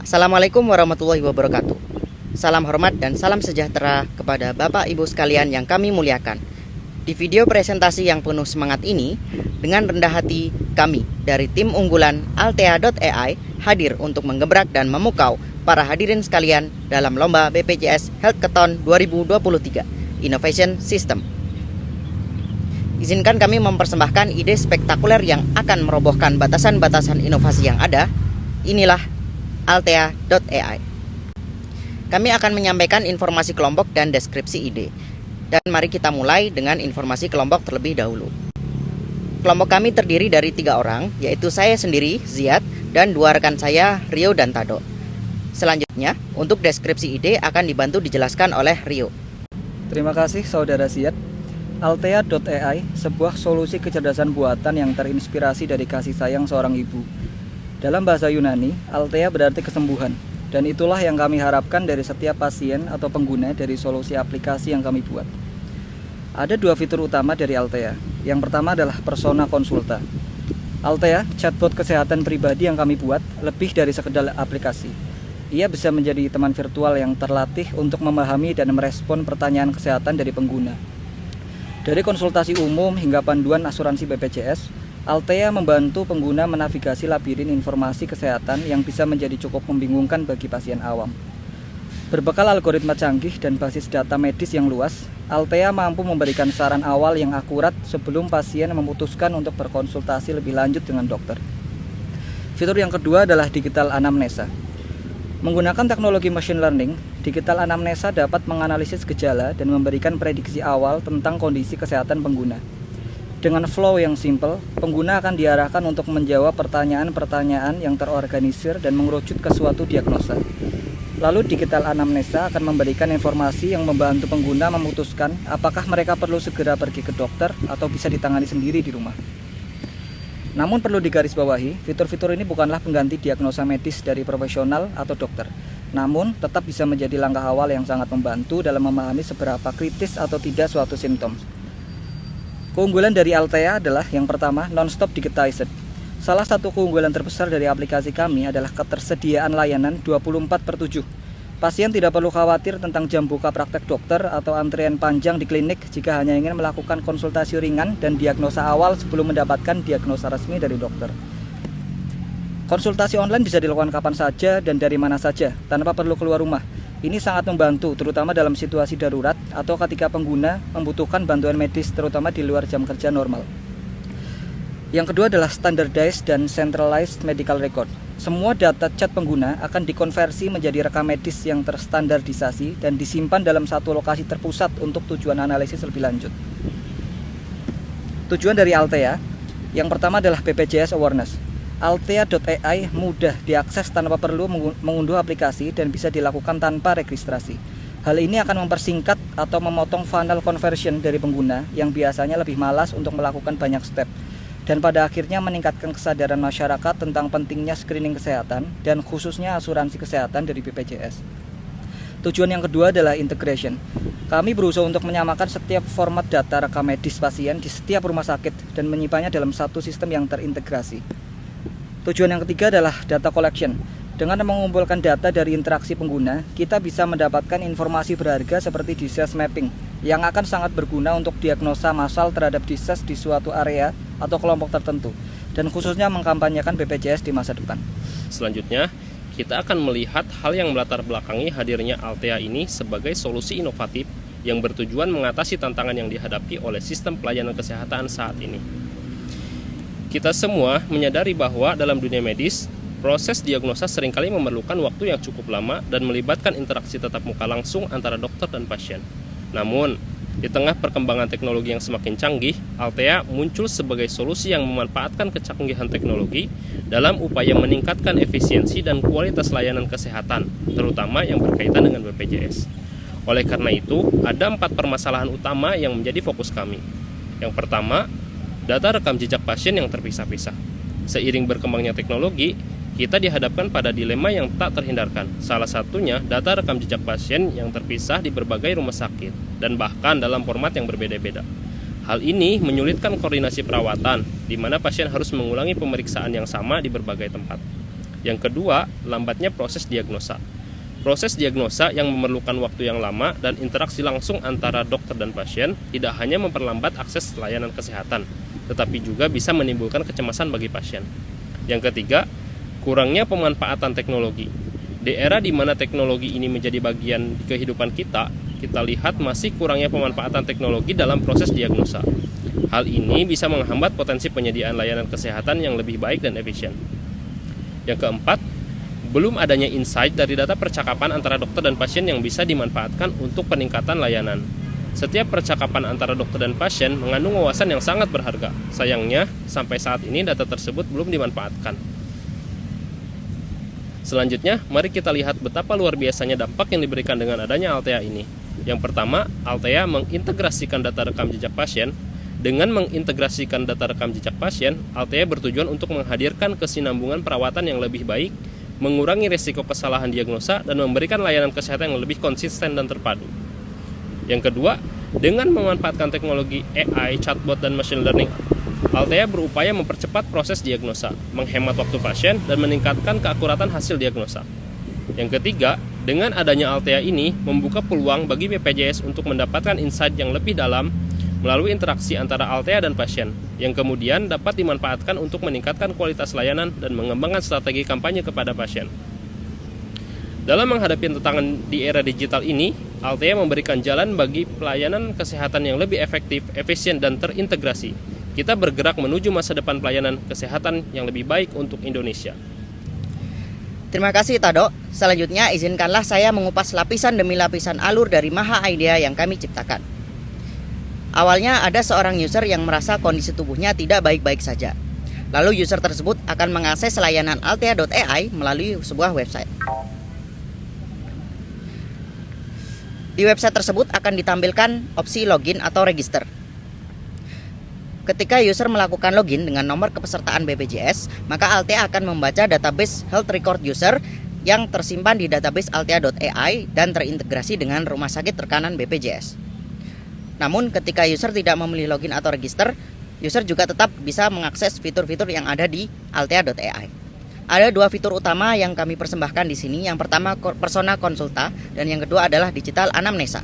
Assalamualaikum warahmatullahi wabarakatuh. Salam hormat dan salam sejahtera kepada Bapak Ibu sekalian yang kami muliakan. Di video presentasi yang penuh semangat ini, dengan rendah hati kami dari tim unggulan Altea.ai hadir untuk menggebrak dan memukau para hadirin sekalian dalam lomba BPJS Healthathon 2023 Innovation System. Izinkan kami mempersembahkan ide spektakuler yang akan merobohkan batasan-batasan inovasi yang ada. Inilah Altea.ai. Kami akan menyampaikan informasi kelompok dan deskripsi ide. Dan mari kita mulai dengan informasi kelompok terlebih dahulu. Kelompok kami terdiri dari 3 orang, yaitu saya sendiri, Ziad, dan 2 rekan saya, Rio dan Tado. Selanjutnya, untuk deskripsi ide akan dibantu dijelaskan oleh Rio. Terima kasih Saudara Ziad. Altea.ai, sebuah solusi kecerdasan buatan yang terinspirasi dari kasih sayang seorang ibu. Dalam bahasa Yunani, Altea berarti kesembuhan, dan itulah yang kami harapkan dari setiap pasien atau pengguna dari solusi aplikasi yang kami buat. Ada 2 fitur utama dari Altea. Yang pertama adalah Persona Konsulta. Altea, chatbot kesehatan pribadi yang kami buat, lebih dari sekedar aplikasi. Ia bisa menjadi teman virtual yang terlatih untuk memahami dan merespon pertanyaan kesehatan dari pengguna. Dari konsultasi umum hingga panduan asuransi BPJS, Altea membantu pengguna menavigasi labirin informasi kesehatan yang bisa menjadi cukup membingungkan bagi pasien awam. Berbekal algoritma canggih dan basis data medis yang luas, Altea mampu memberikan saran awal yang akurat sebelum pasien memutuskan untuk berkonsultasi lebih lanjut dengan dokter. Fitur yang kedua adalah Digital Anamnesa. Menggunakan teknologi machine learning, Digital Anamnesa dapat menganalisis gejala dan memberikan prediksi awal tentang kondisi kesehatan pengguna. Dengan flow yang simple, pengguna akan diarahkan untuk menjawab pertanyaan-pertanyaan yang terorganisir dan mengerucut ke suatu diagnosa. Lalu Digital Anamnesa akan memberikan informasi yang membantu pengguna memutuskan apakah mereka perlu segera pergi ke dokter atau bisa ditangani sendiri di rumah. Namun perlu digarisbawahi, fitur-fitur ini bukanlah pengganti diagnosa medis dari profesional atau dokter. Namun tetap bisa menjadi langkah awal yang sangat membantu dalam memahami seberapa kritis atau tidak suatu simptom. Keunggulan dari Altea adalah yang pertama, non-stop digitized. Salah satu keunggulan terbesar dari aplikasi kami adalah ketersediaan layanan 24/7. Pasien tidak perlu khawatir tentang jam buka praktek dokter atau antrian panjang di klinik jika hanya ingin melakukan konsultasi ringan dan diagnosa awal sebelum mendapatkan diagnosa resmi dari dokter. Konsultasi online bisa dilakukan kapan saja dan dari mana saja, tanpa perlu keluar rumah. Ini sangat membantu, terutama dalam situasi darurat atau ketika pengguna membutuhkan bantuan medis, terutama di luar jam kerja normal. Yang kedua adalah Standardized dan Centralized Medical Record. Semua data chat pengguna akan dikonversi menjadi rekam medis yang terstandardisasi dan disimpan dalam satu lokasi terpusat untuk tujuan analisis lebih lanjut. Tujuan dari Altea, yang pertama adalah BPJS Awareness. Altea.ai mudah diakses tanpa perlu mengunduh aplikasi dan bisa dilakukan tanpa registrasi. Hal ini akan mempersingkat atau memotong funnel conversion dari pengguna yang biasanya lebih malas untuk melakukan banyak step, dan pada akhirnya meningkatkan kesadaran masyarakat tentang pentingnya screening kesehatan dan khususnya asuransi kesehatan dari BPJS. Tujuan yang kedua adalah integration. Kami berusaha untuk menyamakan setiap format data rekam medis pasien di setiap rumah sakit dan menyimpannya dalam satu sistem yang terintegrasi. Tujuan yang ketiga adalah data collection. Dengan mengumpulkan data dari interaksi pengguna, kita bisa mendapatkan informasi berharga seperti disease mapping yang akan sangat berguna untuk diagnosa massal terhadap disease di suatu area atau kelompok tertentu, dan khususnya mengkampanyekan BPJS di masa depan. Selanjutnya, kita akan melihat hal yang melatar belakangi hadirnya Altea ini sebagai solusi inovatif yang bertujuan mengatasi tantangan yang dihadapi oleh sistem pelayanan kesehatan saat ini. Kita semua menyadari bahwa dalam dunia medis, proses diagnosa seringkali memerlukan waktu yang cukup lama dan melibatkan interaksi tatap muka langsung antara dokter dan pasien. Namun, di tengah perkembangan teknologi yang semakin canggih, Altea muncul sebagai solusi yang memanfaatkan kecanggihan teknologi dalam upaya meningkatkan efisiensi dan kualitas layanan kesehatan, terutama yang berkaitan dengan BPJS. Oleh karena itu, ada 4 permasalahan utama yang menjadi fokus kami. Yang pertama, data rekam jejak pasien yang terpisah-pisah. Seiring berkembangnya teknologi, kita dihadapkan pada dilema yang tak terhindarkan. Salah satunya data rekam jejak pasien yang terpisah di berbagai rumah sakit dan bahkan dalam format yang berbeda-beda. Hal ini menyulitkan koordinasi perawatan, di mana pasien harus mengulangi pemeriksaan yang sama di berbagai tempat. Yang kedua, lambatnya proses diagnosa. Proses diagnosa yang memerlukan waktu yang lama dan interaksi langsung antara dokter dan pasien tidak hanya memperlambat akses layanan kesehatan, tetapi juga bisa menimbulkan kecemasan bagi pasien. Yang ketiga, kurangnya pemanfaatan teknologi. Di era di mana teknologi ini menjadi bagian kehidupan kita lihat masih kurangnya pemanfaatan teknologi dalam proses diagnosa. Hal ini bisa menghambat potensi penyediaan layanan kesehatan yang lebih baik dan efisien. Yang keempat, belum adanya insight dari data percakapan antara dokter dan pasien yang bisa dimanfaatkan untuk peningkatan layanan. Setiap percakapan antara dokter dan pasien mengandung wawasan yang sangat berharga. Sayangnya, sampai saat ini data tersebut belum dimanfaatkan. Selanjutnya, mari kita lihat betapa luar biasanya dampak yang diberikan dengan adanya Althea ini. Yang pertama, Althea mengintegrasikan data rekam jejak pasien. Dengan mengintegrasikan data rekam jejak pasien, Althea bertujuan untuk menghadirkan kesinambungan perawatan yang lebih baik, mengurangi risiko kesalahan diagnosa, dan memberikan layanan kesehatan yang lebih konsisten dan terpadu. Yang kedua, dengan memanfaatkan teknologi AI, chatbot, dan machine learning, Althea berupaya mempercepat proses diagnosa, menghemat waktu pasien, dan meningkatkan keakuratan hasil diagnosa. Yang ketiga, dengan adanya Althea ini membuka peluang bagi BPJS untuk mendapatkan insight yang lebih dalam melalui interaksi antara Althea dan pasien, yang kemudian dapat dimanfaatkan untuk meningkatkan kualitas layanan dan mengembangkan strategi kampanye kepada pasien. Dalam menghadapi tantangan di era digital ini, Althea memberikan jalan bagi pelayanan kesehatan yang lebih efektif, efisien, dan terintegrasi. Kita bergerak menuju masa depan pelayanan kesehatan yang lebih baik untuk Indonesia. Terima kasih Tado. Selanjutnya izinkanlah saya mengupas lapisan demi lapisan alur dari Maha Idea yang kami ciptakan. Awalnya ada seorang user yang merasa kondisi tubuhnya tidak baik-baik saja. Lalu user tersebut akan mengakses layanan althea.ai melalui sebuah website. Di website tersebut akan ditampilkan opsi login atau register. Ketika user melakukan login dengan nomor kepesertaan BPJS, maka Althea akan membaca database health record user yang tersimpan di database althea.ai dan terintegrasi dengan rumah sakit rekanan BPJS. Namun ketika user tidak memilih login atau register, user juga tetap bisa mengakses fitur-fitur yang ada di althea.ai. Ada dua fitur utama yang kami persembahkan di sini. Yang pertama persona konsulta dan yang kedua adalah digital anamnesa.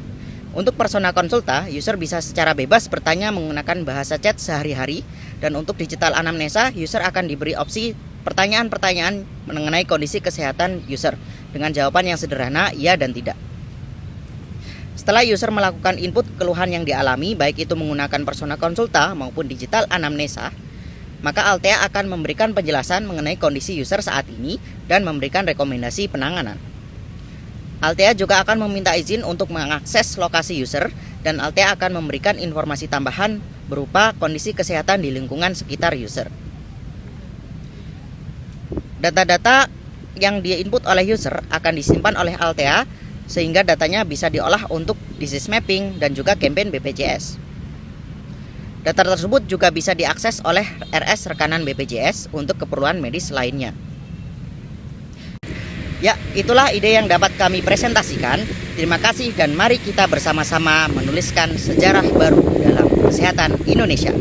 Untuk persona konsulta, user bisa secara bebas bertanya menggunakan bahasa chat sehari-hari, dan untuk digital anamnesa, user akan diberi opsi pertanyaan-pertanyaan mengenai kondisi kesehatan user dengan jawaban yang sederhana iya dan tidak. Setelah user melakukan input keluhan yang dialami, baik itu menggunakan persona konsulta maupun digital anamnesa, maka Althea akan memberikan penjelasan mengenai kondisi user saat ini dan memberikan rekomendasi penanganan. Althea juga akan meminta izin untuk mengakses lokasi user, dan Althea akan memberikan informasi tambahan berupa kondisi kesehatan di lingkungan sekitar user. Data-data yang diinput oleh user akan disimpan oleh Althea sehingga datanya bisa diolah untuk disease mapping dan juga campaign BPJS. Data tersebut juga bisa diakses oleh RS rekanan BPJS untuk keperluan medis lainnya. Ya, itulah ide yang dapat kami presentasikan. Terima kasih dan mari kita bersama-sama menuliskan sejarah baru dalam kesehatan Indonesia.